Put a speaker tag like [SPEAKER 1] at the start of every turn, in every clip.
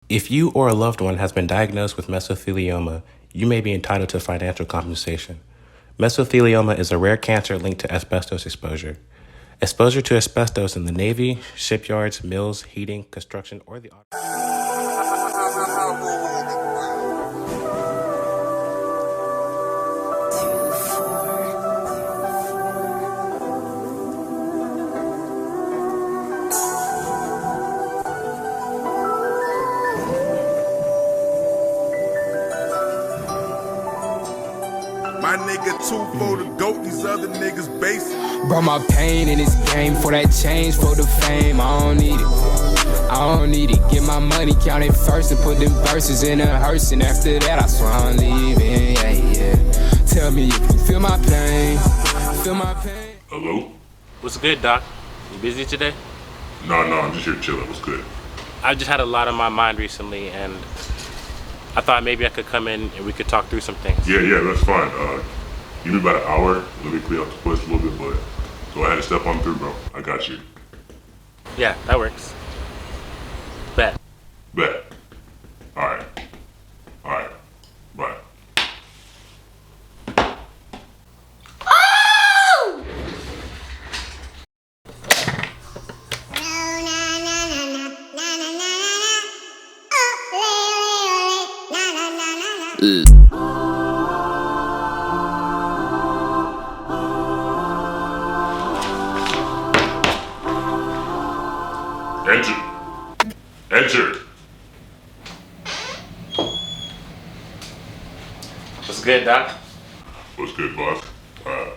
[SPEAKER 1] If you or a loved one has been diagnosed with mesothelioma, you may be entitled to financial compensation. Mesothelioma is a rare cancer linked to asbestos exposure. Exposure to asbestos in the Navy, shipyards, mills, heating, construction, or the
[SPEAKER 2] My nigga 2 for the GOAT, these other niggas basic.
[SPEAKER 3] Brought my pain in this game for that change, for the fame. I don't need it. I don't need it. Get my money counted first and put them verses in a hearse. And after that, I swear I'm leaving. Yeah, yeah. Tell me if you feel my pain. Feel my pain.
[SPEAKER 4] Hello?
[SPEAKER 1] What's good, Doc? You busy today?
[SPEAKER 4] No, I'm just here chilling. What's good?
[SPEAKER 1] I've just had a lot on my mind recently, and I thought maybe I could come in and we could talk through some things.
[SPEAKER 4] Yeah, that's fine. Give me about an hour. Let me clear out the place a little bit, but go ahead and step on through, bro. I got you.
[SPEAKER 1] Yeah, that works. Bet.
[SPEAKER 4] Alright. Bye. Enter.
[SPEAKER 1] What's good, Doc?
[SPEAKER 4] What's good, boss? Yeah.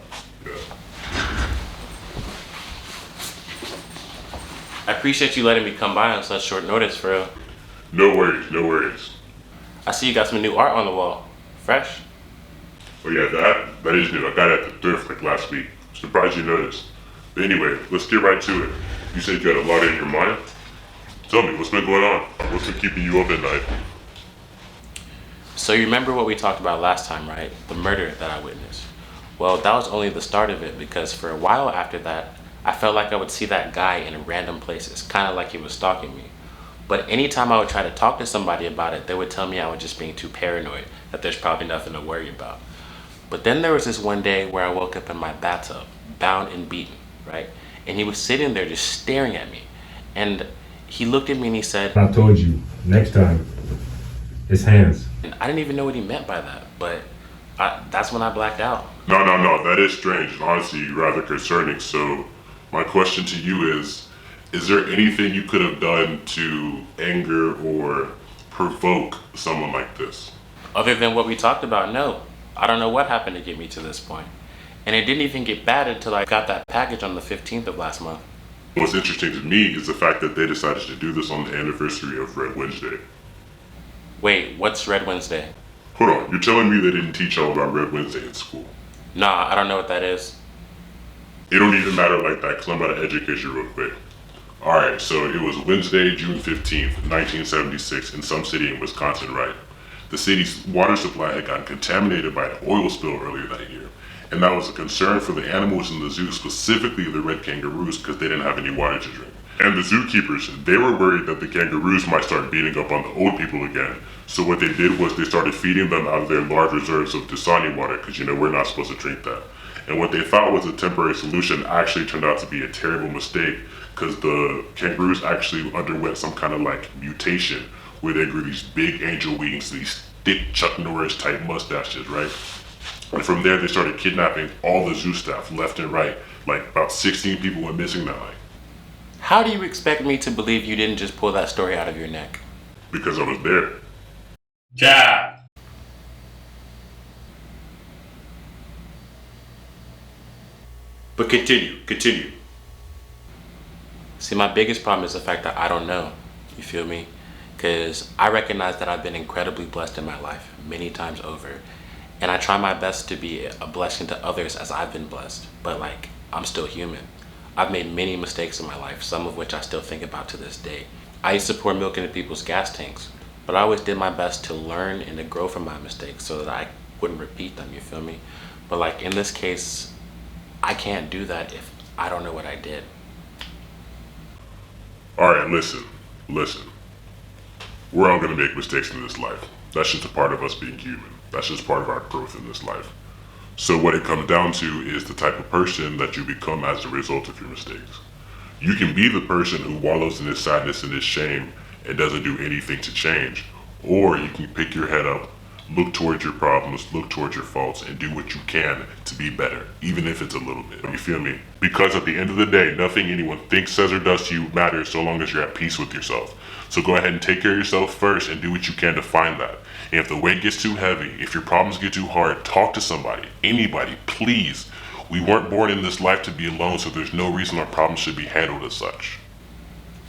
[SPEAKER 1] I appreciate you letting me come by on such short notice, for real.
[SPEAKER 4] No worries.
[SPEAKER 1] I see you got some new art on the wall. Fresh.
[SPEAKER 4] Oh yeah, that is new. I got it at the thrift like last week. Surprised you noticed. But anyway, let's get right to it. You said you had a lot in your mind? Tell me, what's been going on? What's been keeping you up at night?
[SPEAKER 1] So you remember what we talked about last time, right? The murder that I witnessed. Well, that was only the start of it, because for a while after that, I felt like I would see that guy in random places, kind of like he was stalking me. But anytime I would try to talk to somebody about it, they would tell me I was just being too paranoid, that there's probably nothing to worry about. But then there was this one day where I woke up in my bathtub, bound and beaten, right? And he was sitting there just staring at me. And he looked at me and he said,
[SPEAKER 5] I told you, next time, it's hands.
[SPEAKER 1] and I didn't even know what he meant by that, but that's when I blacked out.
[SPEAKER 4] No, that is strange and honestly rather concerning. So my question to you is there anything you could have done to anger or provoke someone like this?
[SPEAKER 1] Other than what we talked about, no. I don't know what happened to get me to this point. And it didn't even get bad until I got that package on the 15th of last month.
[SPEAKER 4] What's interesting to me is the fact that they decided to do this on the anniversary of Red Wednesday.
[SPEAKER 1] Wait, what's Red Wednesday?
[SPEAKER 4] Hold on, you're telling me they didn't teach y'all about Red Wednesday in school?
[SPEAKER 1] Nah, I don't know what that is.
[SPEAKER 4] It don't even matter like that, because I'm about to educate you real quick. Alright, so it was Wednesday, June 15th, 1976, in some city in Wisconsin, right? The city's water supply had gotten contaminated by an oil spill earlier that year. And that was a concern for the animals in the zoo, specifically the red kangaroos, because they didn't have any water to drink. And the zookeepers, they were worried that the kangaroos might start beating up on the old people again. So what they did was they started feeding them out of their large reserves of Dasani water, because we're not supposed to drink that. And what they thought was a temporary solution actually turned out to be a terrible mistake, because the kangaroos actually underwent some kind of like mutation where they grew these big angel wings, these thick Chuck Norris type mustaches, right? And from there they started kidnapping all the zoo staff left and right. Like about 16 people went missing that night.
[SPEAKER 1] How do you expect me to believe you didn't just pull that story out of your neck?
[SPEAKER 4] Because I was there.
[SPEAKER 1] Yeah. But continue. See, my biggest problem is the fact that I don't know. You feel me? Because I recognize that I've been incredibly blessed in my life many times over. And I try my best to be a blessing to others as I've been blessed. But like, I'm still human. I've made many mistakes in my life, some of which I still think about to this day. I used to pour milk into people's gas tanks, but I always did my best to learn and to grow from my mistakes so that I wouldn't repeat them, you feel me? But like in this case, I can't do that if I don't know what I did.
[SPEAKER 4] Alright, listen. We're all gonna make mistakes in this life. That's just a part of us being human. That's just part of our growth in this life. So what it comes down to is the type of person that you become as a result of your mistakes. You can be the person who wallows in his sadness and his shame and doesn't do anything to change. Or you can pick your head up, look towards your problems, look towards your faults, and do what you can to be better, even if it's a little bit. You feel me? Because at the end of the day, nothing anyone thinks, says, or does to you matters so long as you're at peace with yourself. So go ahead and take care of yourself first and do what you can to find that. And if the weight gets too heavy, if your problems get too hard, talk to somebody, anybody, please. We weren't born in this life to be alone, so there's no reason our problems should be handled as such.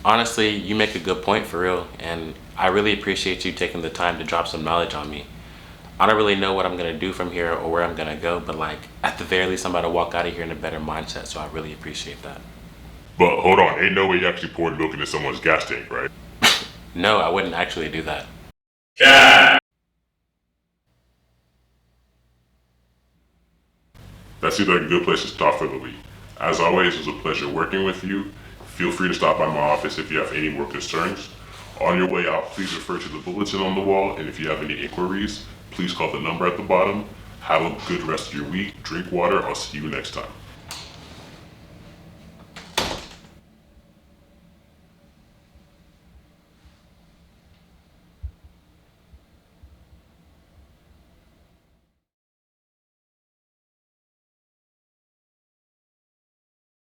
[SPEAKER 1] Honestly, you make a good point for real, and I really appreciate you taking the time to drop some knowledge on me. I don't really know what I'm gonna do from here or where I'm gonna go, but like, at the very least, I'm about to walk out of here in a better mindset, so I really appreciate that.
[SPEAKER 4] But hold on, ain't no way you actually poured milk into someone's gas tank, right?
[SPEAKER 1] No, I wouldn't actually do that.
[SPEAKER 4] That seems like a good place to stop for the week. As always, it was a pleasure working with you. Feel free to stop by my office if you have any more concerns. On your way out, please refer to the bulletin on the wall, and if you have any inquiries, please call the number at the bottom. Have a good rest of your week. Drink water. I'll see you next time.